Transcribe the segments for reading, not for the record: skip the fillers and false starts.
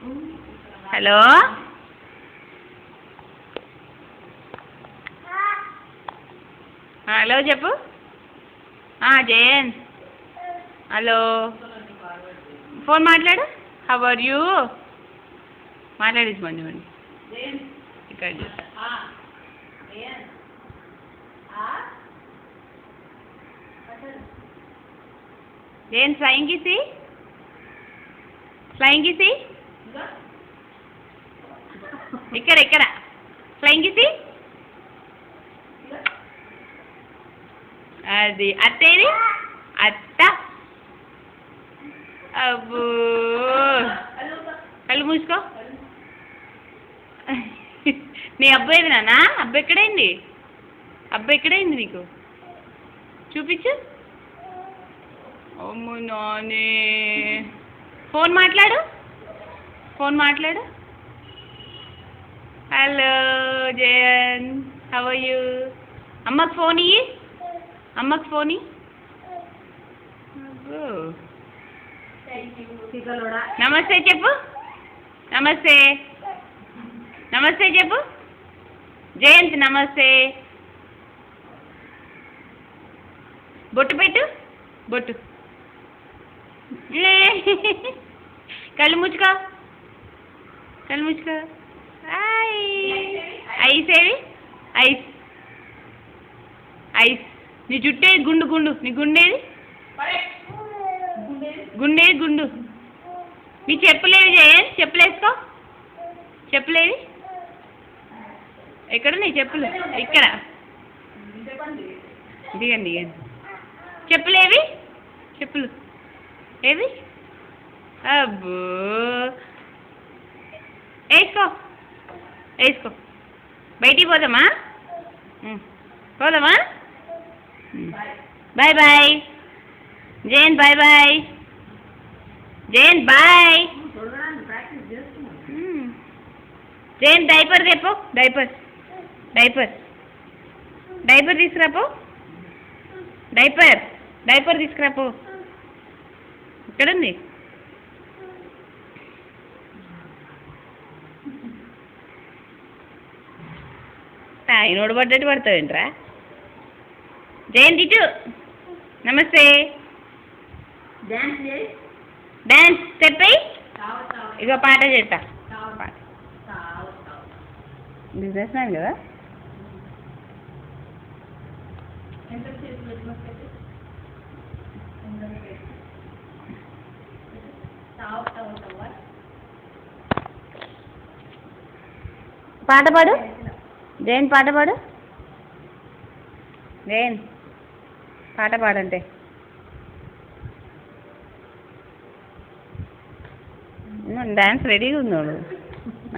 Hello hello చెప్పు Jayan hello phone మాట్లాడు how are you మాట్లాడించమండి ఇక్కడ జయన్ ఫ్లయింగ్ కిసి ఇక్కడ ఫ్లయింగ్ కిసి అది అత్తేది అత్త అబ్బో కళ్ళు మూసుకో నీ అబ్బాయిది నాన్న అబ్బాయి ఎక్కడైంది నీకు చూపించు అమ్మో నానే ఫోన్ మాట్లాడు hello Jayan how are you అమ్మకి ఫోన్ ఇయ్యి నమస్తే చెప్పు నమస్తే చెప్పు జయంత్ నమస్తే బొట్టు పెట్టు కళ్ళు ముచ్చుకో ఐస్ నీ జుట్టేది గుండు నీ గుండేది గుండు నీ చెప్పులేవి జయన్ చెప్పులేసుకో చెప్పులేవి ఎక్కడ నీ చెప్పులు ఇక్కడ దిగండి చెప్పులేవి చెప్పులు ఏవి అబ్బో వేసుకో బయటికి పోదామా bye Jayan bye Jayan bye Jayan diaper తెపో డైపర్ తీసుకురాపో డైపర్ తీసుకురాపో ఇక్కడుంది తాయినోడు పడ్డట్టు పడతావేంట్రా జయంత్ ఇటు నమస్తే డాన్స్ చెప్పి ఇక పాట చేస్తా బిజినెస్ మ్యాన్ కదా పాట పాడు జయన్ పాట పాడంటే డాన్స్ రెడీగా ఉన్నాడు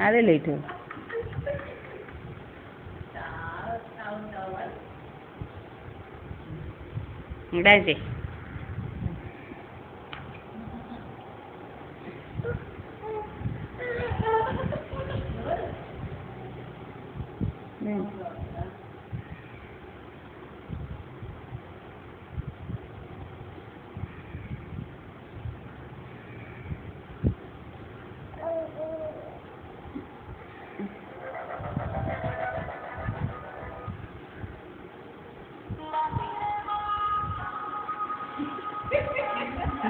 అదే లేటు డాన్స్ చేయి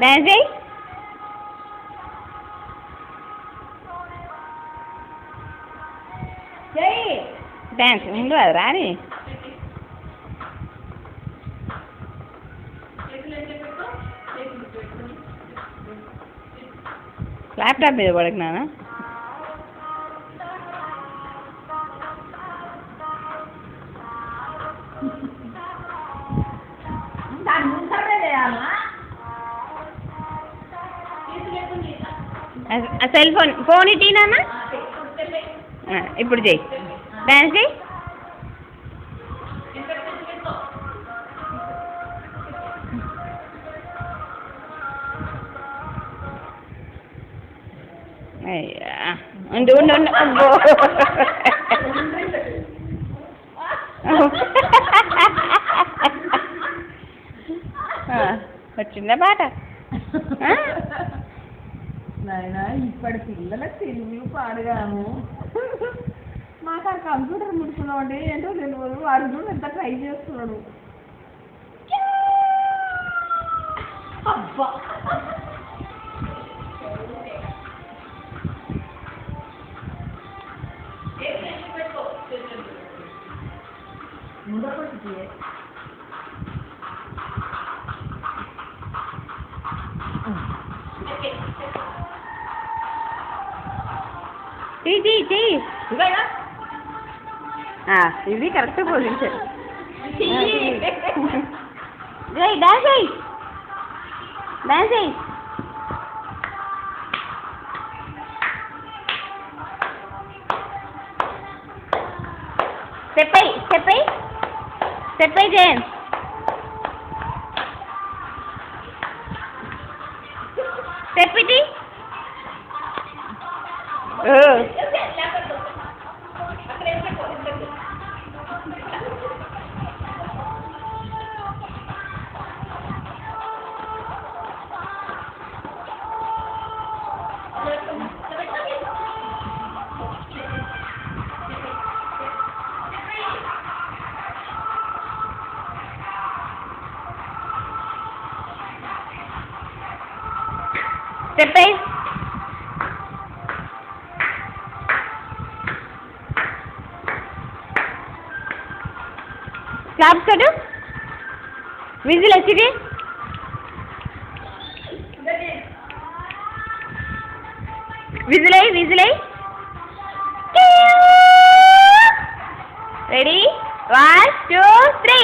డాన్స్ చేయి డాన్స్ ఉండు అది రాని ల్యాప్టాప్ మీద పడకు నాన్న సెల్ ఫోన్ ఇటీ నాన్న ఇప్పుడు చెయ్యి డాన్స్ చెయ్యి అయ్యా ఉండు అబ్బో వచ్చిందా పాట నాయన ఇప్పటి పిల్లలకు తెలుగు పాడుగాను. మాకు ఆ కంప్యూటర్ ముడుచున్నావు అంటే ఏంటో తెలియదు. వాడు చూడు ఎంత ట్రై చేస్తున్నాడు. అబ్బా ముందపట్టి ఇది కరెక్ట్ పొజిషన్. డాన్స్ అయ్యి డాన్స్ అయ్యి స్టెప్ అయ్యి స్టెప్ అయ్యి స్టెప్ అయ్యి జయన్ స్టెప్ ఇది స్టెప్ అయ్యి క్లాప్స్ కడు విజిల్ వచ్చింది. విజిల్ అయ్యి రెడీ 1 2 3